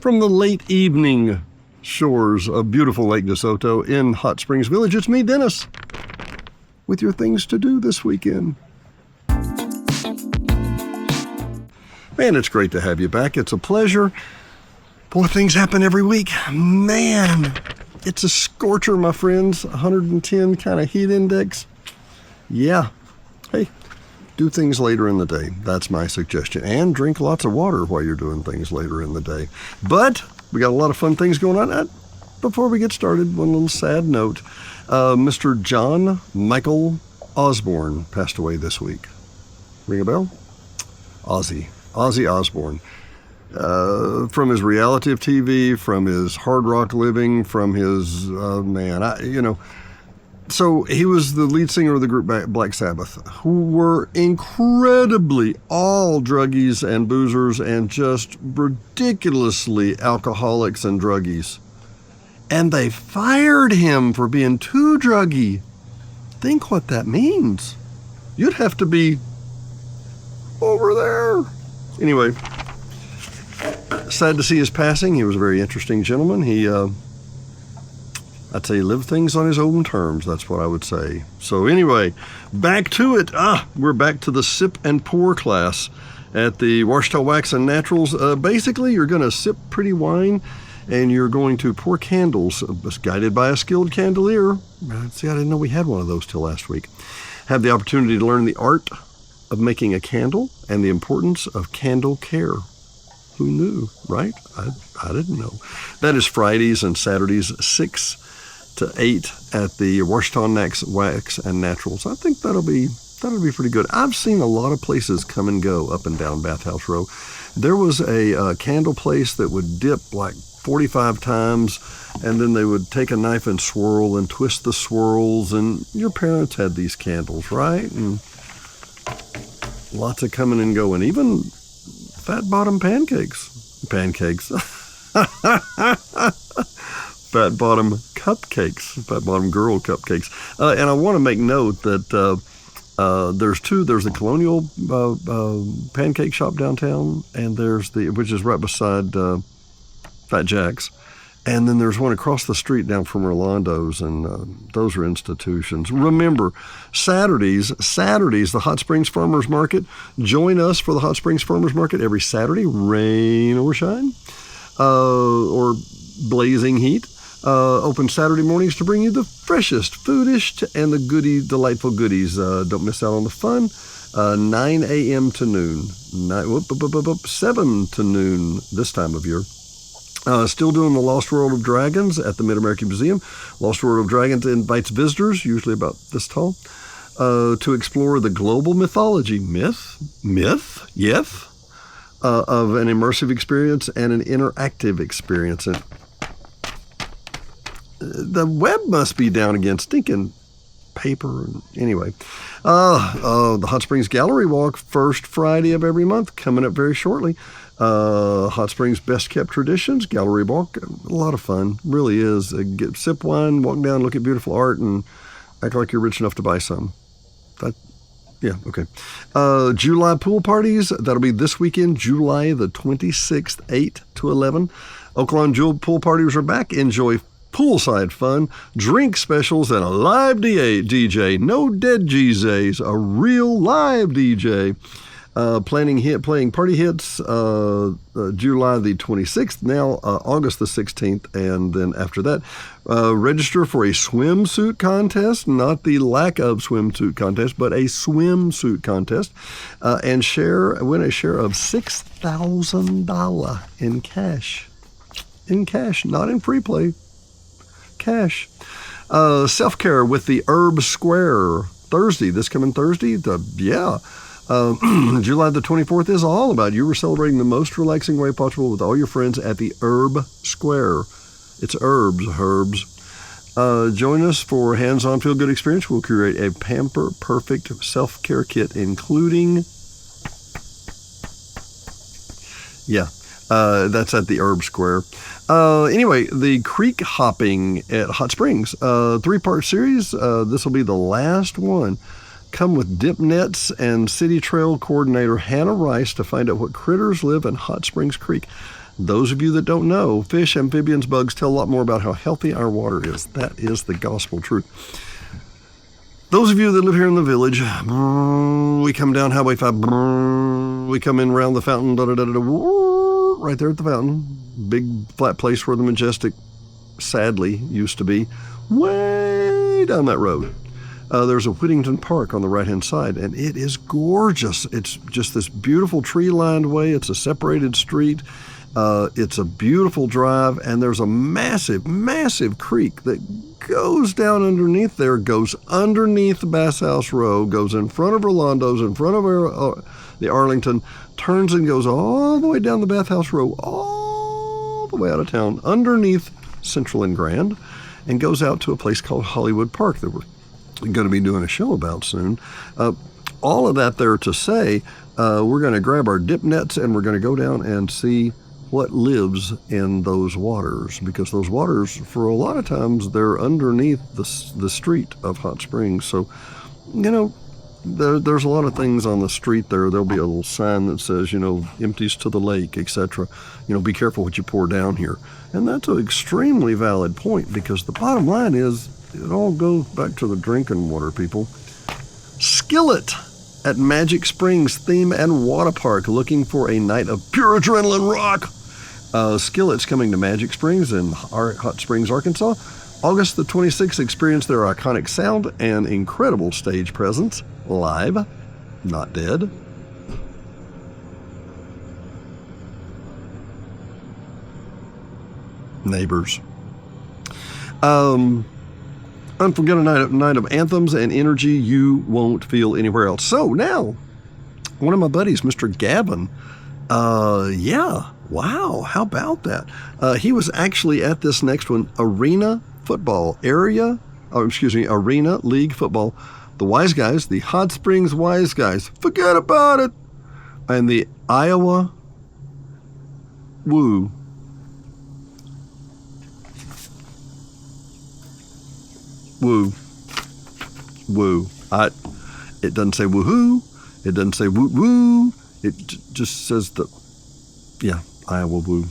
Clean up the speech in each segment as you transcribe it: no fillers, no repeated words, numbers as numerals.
From the late evening shores of beautiful Lake DeSoto in Hot Springs Village, it's me, Dennis, with your things to do this weekend. Man, it's great to have you back. It's a pleasure. Boy, things happen every week. Man, it's a scorcher, my friends. 110 kind of heat index. Yeah. Hey, do things later in the day. That's my suggestion. And drink lots of water while you're doing things later in the day. But we got a lot of fun things going on. Before we get started, one little sad note. Mr. John Michael Osborne passed away this week. Ring a bell? Ozzy Osbourne. From his reality of TV, from his hard rock living, from his, So he was the lead singer of the group Black Sabbath, who were incredibly all druggies and boozers and just ridiculously alcoholics and druggies. And they fired him for being too druggy. Think what that means. You'd have to be over there. Anyway, sad to see his passing. He was a very interesting gentleman. I'd say he lived things on his own terms. That's what I would say. So anyway, back to it. We're back to the sip and pour class at the Ouachita Wax and Naturals. Basically, you're going to sip pretty wine and you're going to pour candles guided by a skilled candelier. See, I didn't know we had one of those till last week. Have the opportunity to learn the art of making a candle and the importance of candle care. Who knew, right? I didn't know. That is Fridays and Saturdays, 6 to 8 at the Ouachita Wax and Naturals. I think that'll be pretty good. I've seen a lot of places come and go up and down Bathhouse Row. There was a candle place that would dip like 45 times, and then they would take a knife and swirl and twist the swirls, and your parents had these candles, right? And lots of coming and going, even fat bottom pancakes. Fat bottom cupcakes, fat bottom girl cupcakes. And I want to make note that there's two. There's the Colonial pancake shop downtown, and which is right beside Fat Jack's. And then there's one across the street down from Rolando's, and those are institutions. Remember, Saturdays, the Hot Springs Farmers Market. Join us for the Hot Springs Farmers Market every Saturday, rain or shine, or blazing heat. Open Saturday mornings to bring you the freshest, foodish, and the delightful goodies. Don't miss out on the fun. 9 a.m. to noon. 7 to noon this time of year. Still doing the Lost World of Dragons at the Mid-American Museum. Lost World of Dragons invites visitors, usually about this tall, to explore the global mythology, myth, of an immersive experience and an interactive experience. And the web must be down again, stinking paper. Anyway, the Hot Springs Gallery Walk, first Friday of every month, coming up very shortly. Hot Springs Best Kept Traditions Gallery Walk, a lot of fun, really is. Sip wine, walk down, look at beautiful art, and act like you're rich enough to buy some. Okay. July pool parties, that'll be this weekend, July the 26th, 8 to 11. Oaklawn Jewel pool parties are back. Enjoy poolside fun, drink specials, and a live DJ. No dead GJs, a real live DJ. Playing party hits July the 26th, now August the 16th, and then after that, register for a swimsuit contest, not the lack of swimsuit contest, but a swimsuit contest, and win a share of $6,000 in cash. In cash, not in free play. Cash. Self-care with the Herb Square Thursday, this coming Thursday. July the 24th is all about you. We're celebrating the most relaxing way possible with all your friends at the Herb Square. It's herbs. Join us for hands-on feel-good experience. We'll curate a Pamper Perfect self-care kit, including... that's at the Herb Square. Anyway, the creek hopping at Hot Springs, 3-part series. This will be the last one. Come with dip nets and City Trail coordinator Hannah Rice to find out what critters live in Hot Springs Creek. Those of you that don't know, fish, amphibians, bugs tell a lot more about how healthy our water is. That is the gospel truth. Those of you that live here in the village, we come down Highway 5, we come in around the fountain, right there at the fountain, big flat place where the Majestic sadly used to be, way down that road. There's a Whittington Park on the right-hand side, and it is gorgeous. It's just this beautiful tree-lined way. It's a separated street. It's a beautiful drive, and there's a massive, massive creek that goes down underneath there, goes underneath Bass House Row, goes in front of Orlando's, in front of the Arlington, turns and goes all the way down the Bath House Row, all the way out of town, underneath Central and Grand, and goes out to a place called Hollywood Park that we're going to be doing a show about soon. All of that there to say, we're going to grab our dip nets and we're going to go down and see what lives in those waters, because those waters, for a lot of times, they're underneath the street of Hot Springs. So, you know, there's a lot of things on the street there. There'll be a little sign that says, you know, empties to the lake, etc. You know, be careful what you pour down here. And that's an extremely valid point, because the bottom line is, it all goes back to the drinking water, people. Skillet at Magic Springs Theme and Water Park, looking for a night of pure adrenaline rock. Skillet's coming to Magic Springs in Hot Springs, Arkansas. August the 26th, experience their iconic sound and incredible stage presence. Live, not dead. Neighbors. Unforgettable night of anthems and energy you won't feel anywhere else. So now, one of my buddies, Mr. Gavin, wow, how about that? He was actually at this next one, Arena League Football. The Wise Guys, the Hot Springs Wise Guys, forget about it. And the Iowa Woo. It doesn't say woohoo. It doesn't say woo woo. It just says Iowa Woo.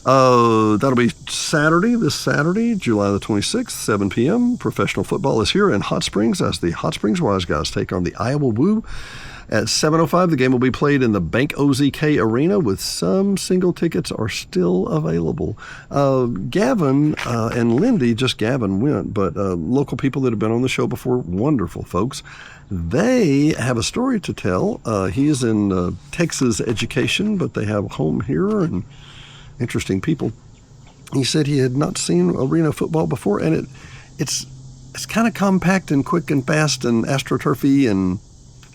That'll be this Saturday, July the 26th, 7 p.m. Professional football is here in Hot Springs as the Hot Springs Wise Guys take on the Iowa Woo. At 7:05, the game will be played in the Bank OZK Arena, with some single tickets are still available. Gavin and Lindy, just Gavin went, but local people that have been on the show before, wonderful folks, they have a story to tell. He is in Texas education, but they have a home here and interesting people. He said he had not seen arena football before, and it's kind of compact and quick and fast and astroturfy and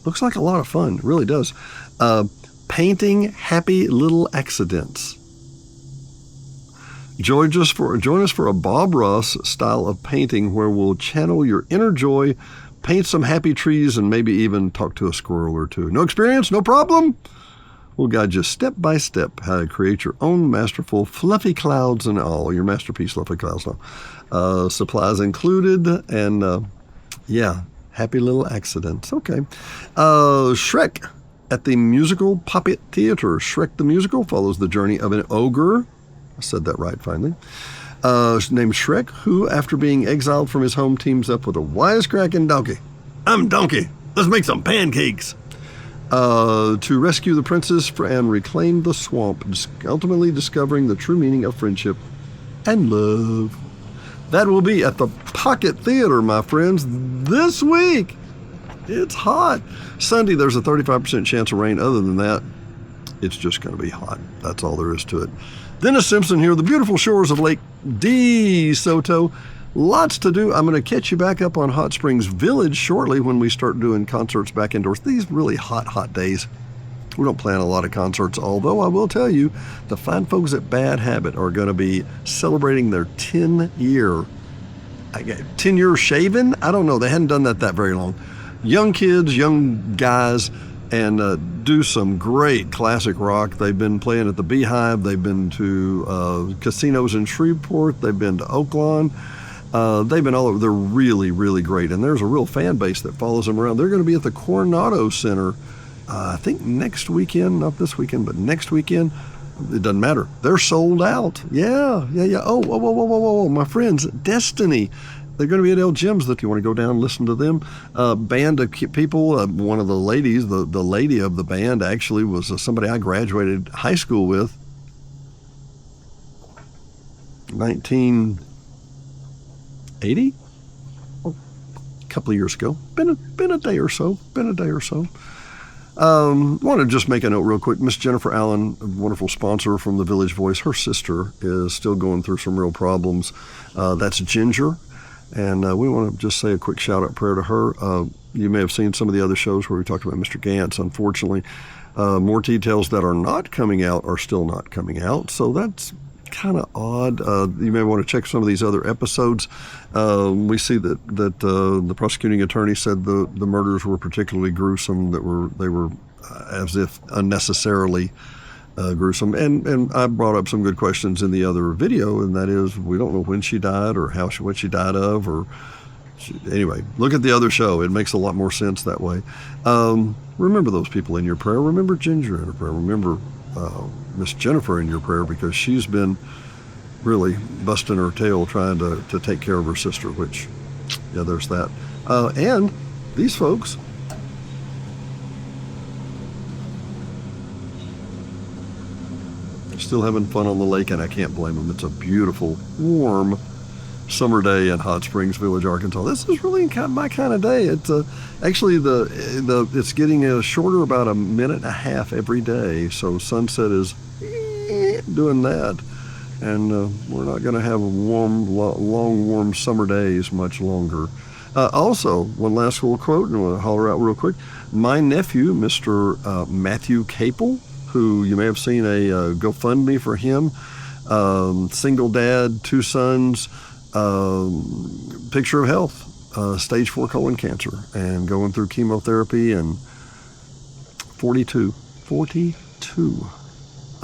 looks like a lot of fun. It really does. Painting happy little accidents. Join us for a Bob Ross style of painting where we'll channel your inner joy, paint some happy trees, and maybe even talk to a squirrel or two. No experience? No problem? We'll guide you step by step how to create your own masterful fluffy clouds and all. Your masterpiece fluffy clouds now. Supplies included, and happy little accidents. Okay. Shrek at the Musical Puppet Theater. Shrek the Musical follows the journey of an ogre. I said that right, finally. Named Shrek, who, after being exiled from his home, teams up with a wisecracking donkey. I'm Donkey. Let's make some pancakes. To rescue the princess and reclaim the swamp, ultimately discovering the true meaning of friendship and love. That will be at the Pocket Theater, my friends, this week. It's hot. Sunday, there's a 35% chance of rain. Other than that, it's just going to be hot. That's all there is to it. Dennis Simpson here, the beautiful shores of Lake DeSoto. Lots to do. I'm going to catch you back up on Hot Springs Village shortly when we start doing concerts back indoors. These really hot days. We don't plan a lot of concerts, although I will tell you, the fine folks at Bad Habit are going to be celebrating their 10-year shaving? I don't know. They hadn't done that very long. Young kids, young guys, and do some great classic rock. They've been playing at the Beehive. They've been to casinos in Shreveport. They've been to Oaklawn. They've been all over. They're really, really great. And there's a real fan base that follows them around. They're going to be at the Coronado Center, I think next weekend, not this weekend, but next weekend. it doesn't matter. They're sold out. Yeah. Oh, whoa. My friends, Destiny. They're going to be at El Jim's. If you want to go down and listen to them. Band of people, one of the ladies, the lady of the band actually was somebody I graduated high school with. 1980? A couple of years ago. Been a day or so. Want to just make a note real quick. Miss Jennifer Allen, a wonderful sponsor from the Village Voice, her sister is still going through some real problems. That's Ginger. And we want to just say a quick shout-out prayer to her. You may have seen some of the other shows where we talked about Mr. Gantz. Unfortunately, more details that are not coming out are still not coming out. So that's kind of odd. You may want to check some of these other episodes. We see that the prosecuting attorney said the murders were particularly gruesome, they were as if unnecessarily gruesome. And I brought up some good questions in the other video, and that is, we don't know when she died or what she died of, anyway, look at the other show. It makes a lot more sense that way. Remember those people in your prayer. Remember Ginger in your prayer. Remember Miss Jennifer in your prayer, because she's been really busting her tail trying to take care of her sister, which, yeah, there's that. And these folks, still having fun on the lake, and I can't blame them. It's a beautiful, warm summer day in Hot Springs Village, Arkansas. This is really my kind of day. It's actually it's getting shorter, about a minute and a half every day. So sunset is doing that, and we're not going to have long, warm summer days much longer. Also, one last little quote, and we'll holler out real quick. My nephew, Mr. Matthew Capel, who you may have seen a GoFundMe for him, single dad, 2 sons, picture of health, stage 4 colon cancer, and going through chemotherapy, and 42.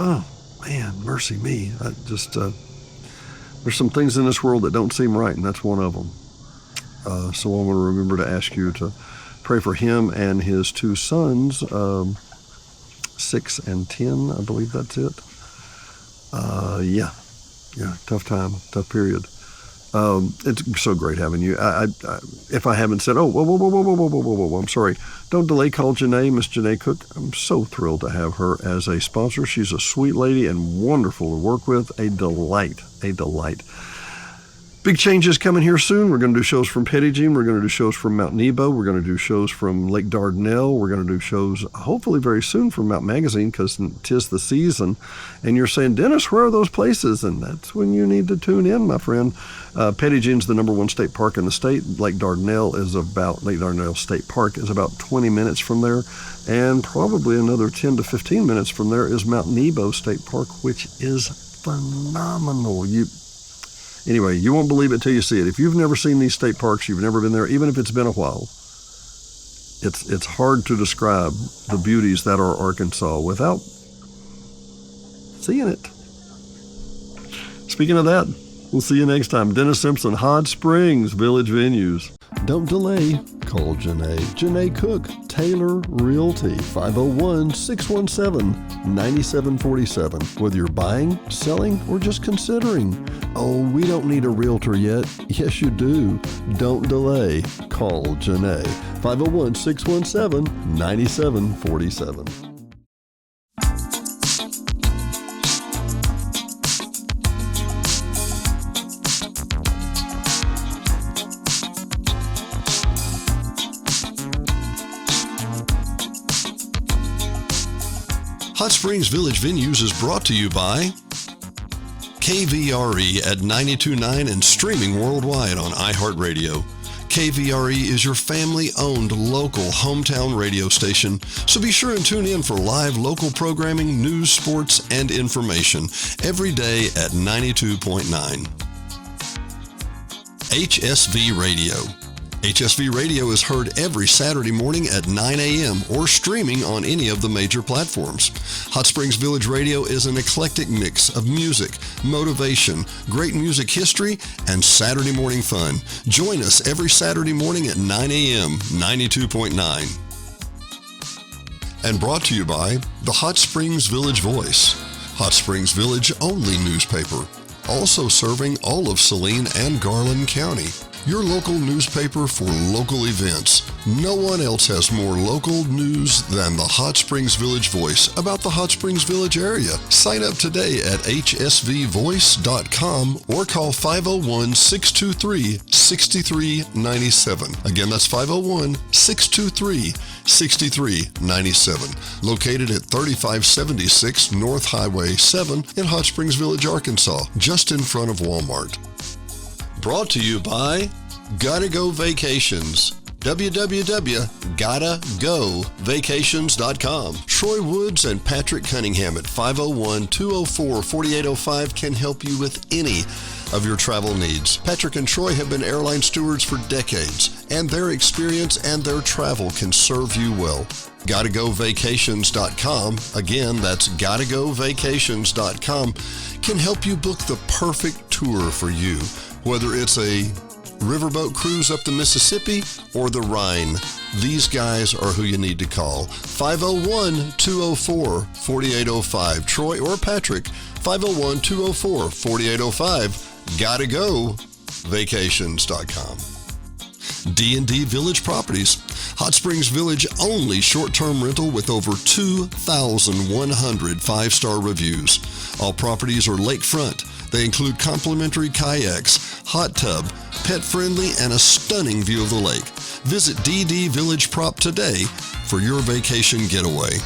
Oh man, mercy me. There's some things in this world that don't seem right, and that's one of them. So I want to remember to ask you to pray for him and his 2 sons, 6 and 10, I believe that's it. Yeah, tough time, tough period. It's so great having you. If I haven't said, whoa, I'm sorry. Don't delay. Call Janae, Miss Janae Cook. I'm so thrilled to have her as a sponsor. She's a sweet lady and wonderful to work with. A delight. Big changes coming here soon. We're going to do shows from Petit Jean. We're going to do shows from Mount Nebo. We're going to do shows from Lake Dardanelle. We're going to do shows hopefully very soon from Mount Magazine, because 'tis the season. And you're saying, Dennis, where are those places? And that's when you need to tune in, my friend. Petit Jean's the number 1 state park in the state. Lake Dardanelle State Park is about 20 minutes from there. And probably another 10 to 15 minutes from there is Mount Nebo State Park, which is phenomenal. Anyway, you won't believe it till you see it. If you've never seen these state parks, you've never been there, even if it's been a while, it's hard to describe the beauties that are Arkansas without seeing it. Speaking of that, we'll see you next time. Dennis Simpson, Hot Springs Village Venues. Don't delay. Call Janae Cook, Taylor Realty, 501-617-9747. Whether you're buying, selling, or just considering. Oh, we don't need a realtor yet. Yes, you do. Don't delay. Call Janae, 501-617-9747. Hot Springs Village Venues is brought to you by KVRE at 92.9 and streaming worldwide on iHeartRadio. KVRE is your family-owned local hometown radio station, so be sure and tune in for live local programming, news, sports, and information every day at 92.9. HSV Radio. HSV Radio is heard every Saturday morning at 9 a.m. or streaming on any of the major platforms. Hot Springs Village Radio is an eclectic mix of music, motivation, great music history, and Saturday morning fun. Join us every Saturday morning at 9 a.m., 92.9. And brought to you by the Hot Springs Village Voice. Hot Springs Village only newspaper, also serving all of Saline and Garland County. Your local newspaper for local events. No one else has more local news than the Hot Springs Village Voice about the Hot Springs Village area. Sign up today at hsvvoice.com or call 501-623-6397. Again, that's 501-623-6397. Located at 3576 North Highway 7 in Hot Springs Village, Arkansas, just in front of Walmart. Brought to you by Gotta Go Vacations. www.gottagovacations.com. Troy Woods and Patrick Cunningham at 501-204-4805 can help you with any of your travel needs. Patrick and Troy have been airline stewards for decades, and their experience and their travel can serve you well. GottaGoVacations.com, again, that's GottaGoVacations.com, can help you book the perfect tour for you, whether it's a riverboat cruise up the Mississippi or the Rhine. These guys are who you need to call. 501-204-4805. Troy or Patrick, 501-204-4805. GottaGoVacations.com. D&D Village Properties. Hot Springs Village only short-term rental with over 2,100 five-star reviews. All properties are lakefront. They include complimentary kayaks, hot tub, pet-friendly, and a stunning view of the lake. Visit DD Village Prop today for your vacation getaway.